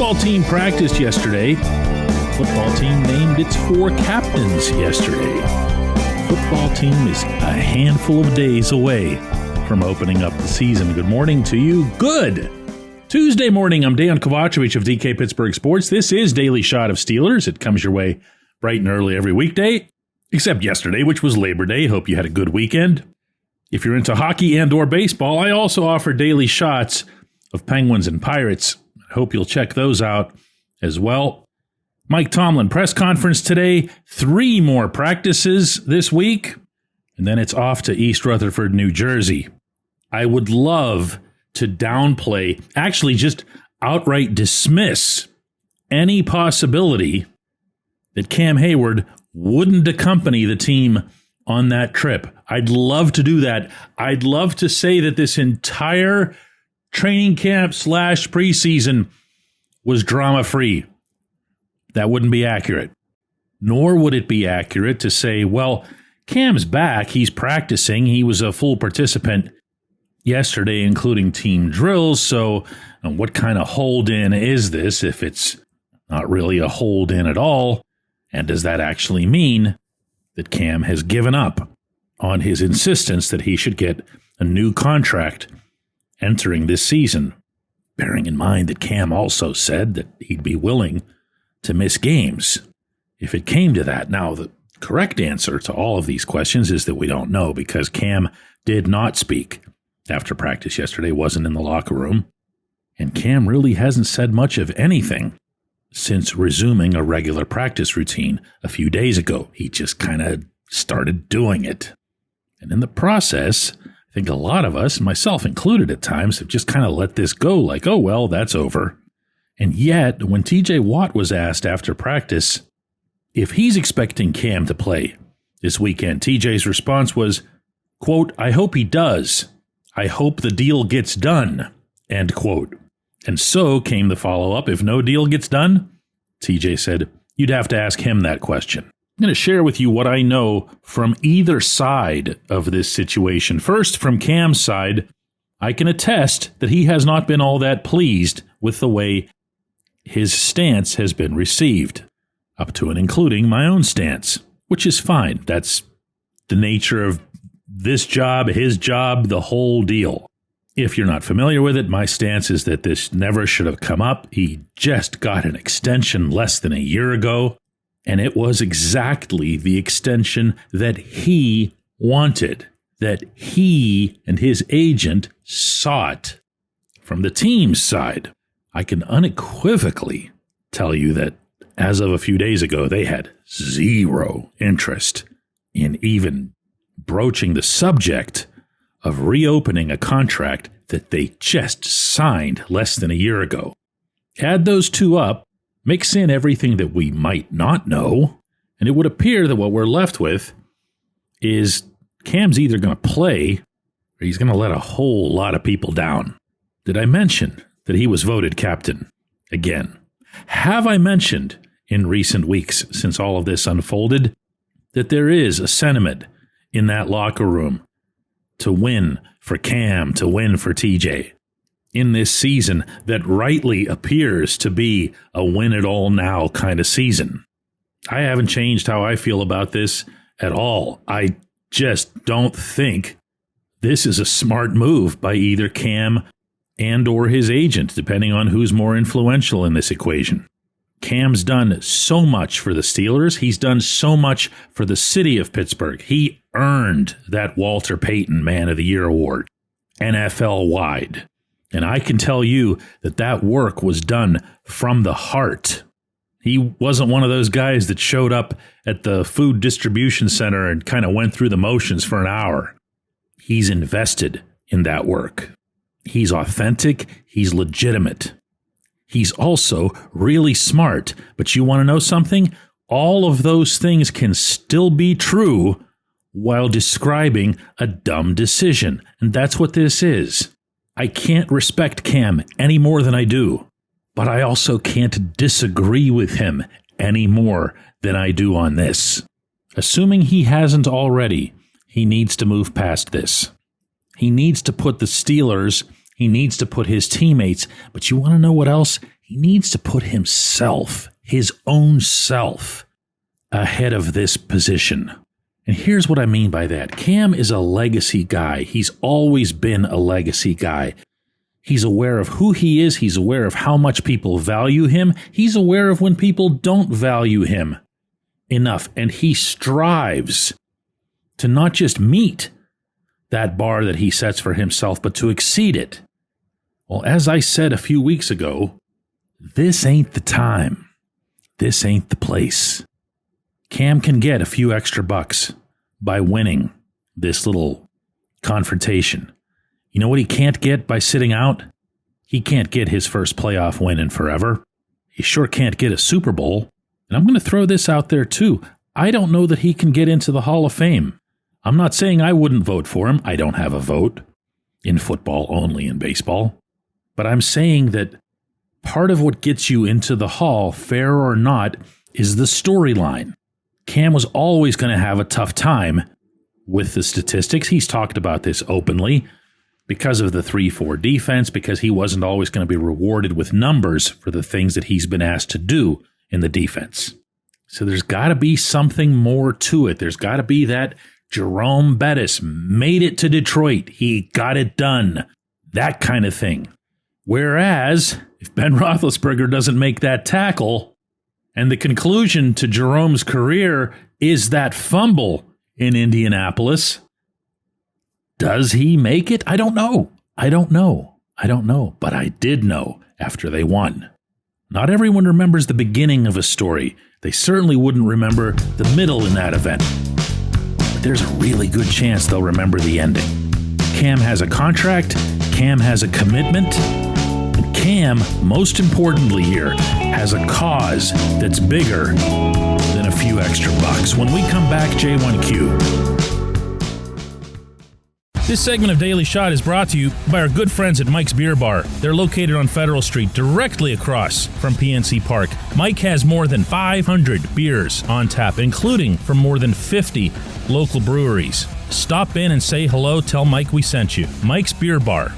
football team practiced yesterday. Football team named its 4 captains yesterday. Football team is a handful of days away from opening up the season. Good morning to you. Good Tuesday morning. I'm Dejan Kovacevic of DK Pittsburgh Sports. This is Daily Shot of Steelers. It comes your way bright and early every weekday, except yesterday, which was Labor Day. Hope you had a good weekend. If you're into hockey and or baseball, I also offer daily shots of Penguins and Pirates. I hope you'll check those out as well. Mike Tomlin, press conference today. 3 more practices this week, and then it's off to East Rutherford, New Jersey. I would love to downplay, actually just outright dismiss any possibility that Cam Heyward wouldn't accompany the team on that trip. I'd love to do that. I'd love to say that this entire training camp / preseason was drama-free. That wouldn't be accurate. Nor would it be accurate to say, well, Cam's back, he's practicing, he was a full participant yesterday, including team drills, so what kind of hold-in is this if it's not really a hold-in at all? And does that actually mean that Cam has given up on his insistence that he should get a new contract entering this season, bearing in mind that Cam also said that he'd be willing to miss games if it came to that? Now, the correct answer to all of these questions is that we don't know, because Cam did not speak after practice yesterday, wasn't in the locker room, and Cam really hasn't said much of anything since resuming a regular practice routine a few days ago. He just kind of started doing it. And in the process, I think a lot of us, myself included at times, have just kind of let this go like, oh, well, that's over. And yet, when TJ Watt was asked after practice if he's expecting Cam to play this weekend, TJ's response was, quote, "I hope he does. I hope the deal gets done," end quote. And so came the follow-up, if no deal gets done? TJ said, you'd have to ask him that question. I'm going to share with you what I know from either side of this situation. First, from Cam's side, I can attest that he has not been all that pleased with the way his stance has been received, up to and including my own stance, which is fine. That's the nature of this job, his job, the whole deal. If you're not familiar with it, my stance is that this never should have come up. He just got an extension less than a year ago, and it was exactly the extension that he wanted, that he and his agent sought. From the team's side, I can unequivocally tell you that as of a few days ago, they had zero interest in even broaching the subject of reopening a contract that they just signed less than a year ago. Add those two up, mix in everything that we might not know, and it would appear that what we're left with is Cam's either going to play or he's going to let a whole lot of people down. Did I mention that he was voted captain again? Have I mentioned in recent weeks, since all of this unfolded, that there is a sentiment in that locker room to win for Cam, to win for TJ in this season that rightly appears to be a win-it-all-now kind of season? I haven't changed how I feel about this at all. I just don't think this is a smart move by either Cam and or his agent, depending on who's more influential in this equation. Cam's done so much for the Steelers. He's done so much for the city of Pittsburgh. He earned that Walter Payton Man of the Year award, NFL-wide. And I can tell you that that work was done from the heart. He wasn't one of those guys that showed up at the food distribution center and kind of went through the motions for an hour. He's invested in that work. He's authentic. He's legitimate. He's also really smart. But you want to know something? All of those things can still be true while describing a dumb decision. And that's what this is. I can't respect Cam any more than I do, but I also can't disagree with him any more than I do on this. Assuming he hasn't already, he needs to move past this. He needs to put the Steelers, he needs to put his teammates, but you want to know what else? He needs to put himself, his own self, ahead of this position. And here's what I mean by that. Cam is a legacy guy. He's always been a legacy guy. He's aware of who he is. He's aware of how much people value him. He's aware of when people don't value him enough. And he strives to not just meet that bar that he sets for himself, but to exceed it. Well, as I said a few weeks ago, this ain't the time. This ain't the place. Cam can get a few extra bucks by winning this little confrontation. You know what he can't get by sitting out? He can't get his first playoff win in forever. He sure can't get a Super Bowl. And I'm going to throw this out there too. I don't know that he can get into the Hall of Fame. I'm not saying I wouldn't vote for him. I don't have a vote in football, only in baseball. But I'm saying that part of what gets you into the Hall, fair or not, is the storyline. Cam was always going to have a tough time with the statistics. He's talked about this openly because of the 3-4 defense, because he wasn't always going to be rewarded with numbers for the things that he's been asked to do in the defense. So there's got to be something more to it. There's got to be that Jerome Bettis made it to Detroit. He got it done. That kind of thing. Whereas, if Ben Roethlisberger doesn't make that tackle, and the conclusion to Jerome's career is that fumble in Indianapolis, does he make it? I don't know. But I did know after they won. Not everyone remembers the beginning of a story. They certainly wouldn't remember the middle in that event. But there's a really good chance they'll remember the ending. Cam has a contract. Cam has a commitment. And Cam, most importantly here, has a cause that's bigger than a few extra bucks. When we come back, J1Q. This segment of Daily Shot is brought to you by our good friends at Mike's Beer Bar. They're located on Federal Street, directly across from PNC Park. Mike has more than 500 beers on tap, including from more than 50 local breweries. Stop in and say hello. Tell Mike we sent you. Mike's Beer Bar.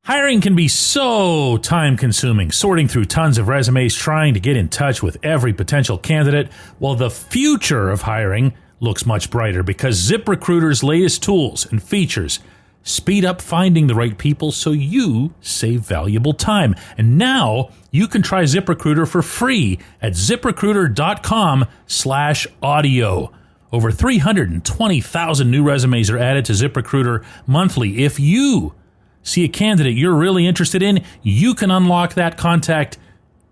Hiring can be so time-consuming, sorting through tons of resumes, trying to get in touch with every potential candidate. Well, the future of hiring looks much brighter because ZipRecruiter's latest tools and features speed up finding the right people so you save valuable time. And now you can try ZipRecruiter for free at ZipRecruiter.com/audio. Over 320,000 new resumes are added to ZipRecruiter monthly. If you see a candidate you're really interested in, you can unlock that contact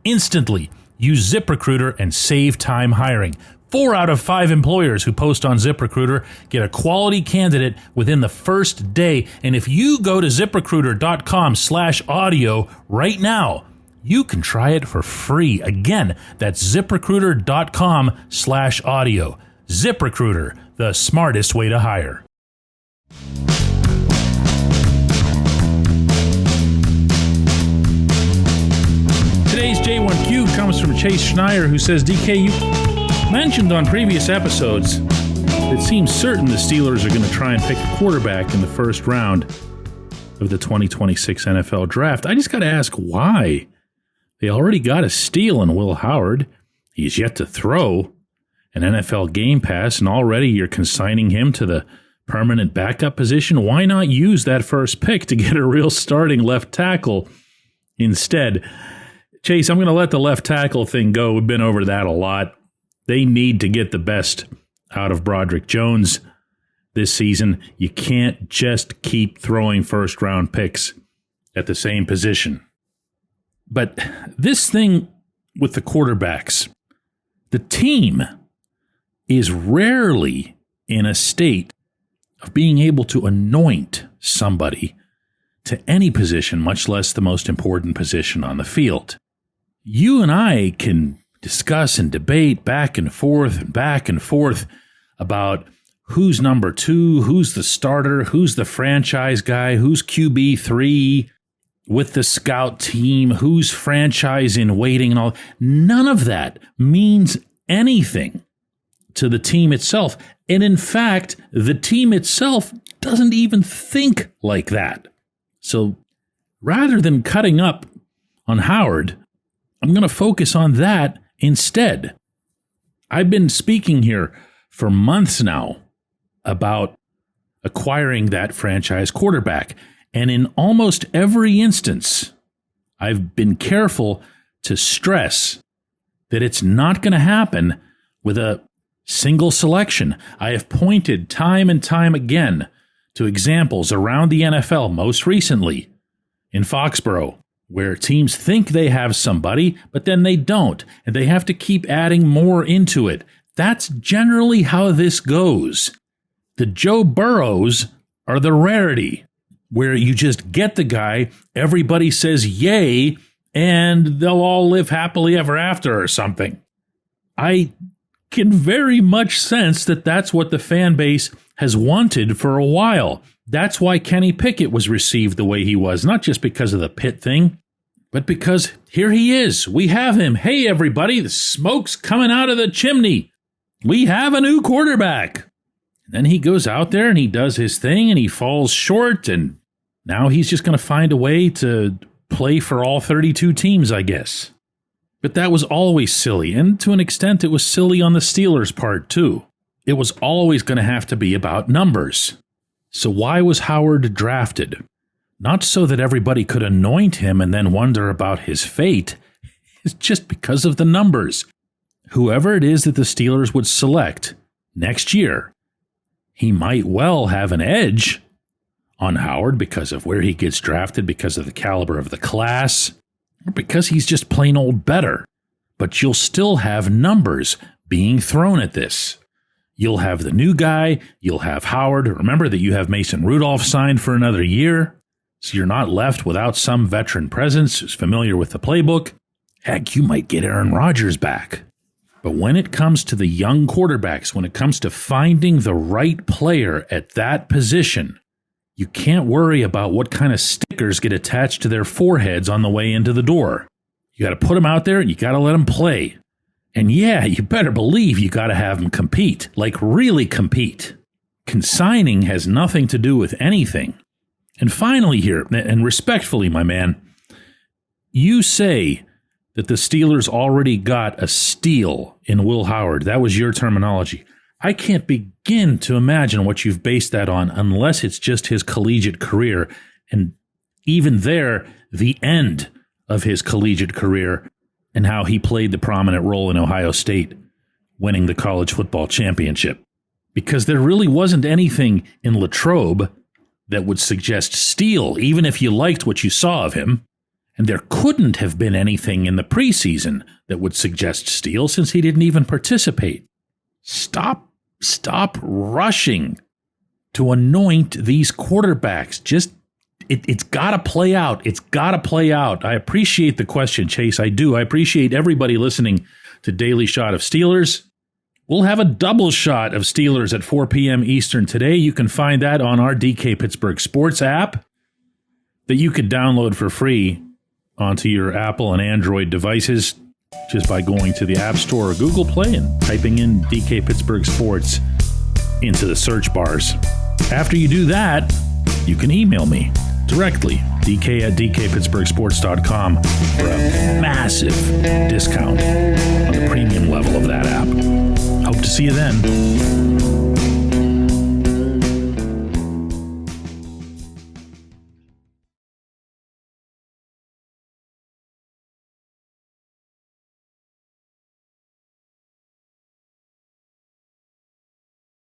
instantly. Use ZipRecruiter and save time hiring. 4 out of 5 employers who post on ZipRecruiter get a quality candidate within the first day. And if you go to ZipRecruiter.com/audio right now, you can try it for free. Again, that's ZipRecruiter.com/audio. ZipRecruiter, the smartest way to hire. Today's J1Q comes from Chase Schneier, who says, DK, you mentioned on previous episodes it seems certain the Steelers are going to try and pick a quarterback in the first round of the 2026 NFL Draft. I just got to ask why. They already got a steal in Will Howard. He's yet to throw an NFL Game Pass, and already you're consigning him to the permanent backup position. Why not use that first pick to get a real starting left tackle instead? Chase, I'm going to let the left tackle thing go. We've been over that a lot. They need to get the best out of Broderick Jones this season. You can't just keep throwing first-round picks at the same position. But this thing with the quarterbacks, the team is rarely in a state of being able to anoint somebody to any position, much less the most important position on the field. You and I can discuss and debate back and forth about who's number 2, who's the starter, who's the franchise guy, who's QB3 with the scout team, who's franchise in waiting and all. None of that means anything to the team itself. And in fact, the team itself doesn't even think like that. So rather than cutting up on Howard, I'm going to focus on that instead. I've been speaking here for months now about acquiring that franchise quarterback. And in almost every instance, I've been careful to stress that it's not going to happen with a single selection. I have pointed time and time again to examples around the NFL, most recently in Foxborough, where teams think they have somebody, but then they don't, and they have to keep adding more into it. That's generally how this goes. The Joe Burrows are the rarity, where you just get the guy, everybody says yay, and they'll all live happily ever after or something. I can very much sense that that's what the fan base has wanted for a while. That's why Kenny Pickett was received the way he was, not just because of the Pitt thing, but because here he is. We have him. Hey, everybody, the smoke's coming out of the chimney. We have a new quarterback. And then he goes out there and he does his thing and he falls short, and now he's just going to find a way to play for all 32 teams, I guess. But that was always silly, and to an extent it was silly on the Steelers' part too. It was always going to have to be about numbers. So why was Howard drafted? Not so that everybody could anoint him and then wonder about his fate. It's just because of the numbers. Whoever it is that the Steelers would select next year, he might well have an edge on Howard because of where he gets drafted, because of the caliber of the class, or because he's just plain old better. But you'll still have numbers being thrown at this. You'll have the new guy, you'll have Howard. Remember that you have Mason Rudolph signed for another year, so you're not left without some veteran presence who's familiar with the playbook. Heck, you might get Aaron Rodgers back. But when it comes to the young quarterbacks, when it comes to finding the right player at that position, you can't worry about what kind of stickers get attached to their foreheads on the way into the door. You got to put them out there and you got to let them play. And yeah, you better believe you got to have them compete, like really compete. Consigning has nothing to do with anything. And finally here, and respectfully, my man, you say that the Steelers already got a steal in Will Howard. That was your terminology. I can't begin to imagine what you've based that on unless it's just his collegiate career. And even there, the end of his collegiate career and how he played the prominent role in Ohio State winning the college football championship. Because there really wasn't anything in Latrobe that would suggest steal, even if you liked what you saw of him. And there couldn't have been anything in the preseason that would suggest steal since he didn't even participate. Stop rushing to anoint these quarterbacks. It's got to play out. It's got to play out. I appreciate the question, Chase. I do. I appreciate everybody listening to Daily Shot of Steelers. We'll have a double shot of Steelers at 4 p.m. Eastern today. You can find that on our DK Pittsburgh Sports app that you could download for free onto your Apple and Android devices just by going to the App Store or Google Play and typing in DK Pittsburgh Sports into the search bars. After you do that, you can email me directly, dk@dkpittsburghsports.com, for a massive discount on the premium level of that app. Hope to see you then.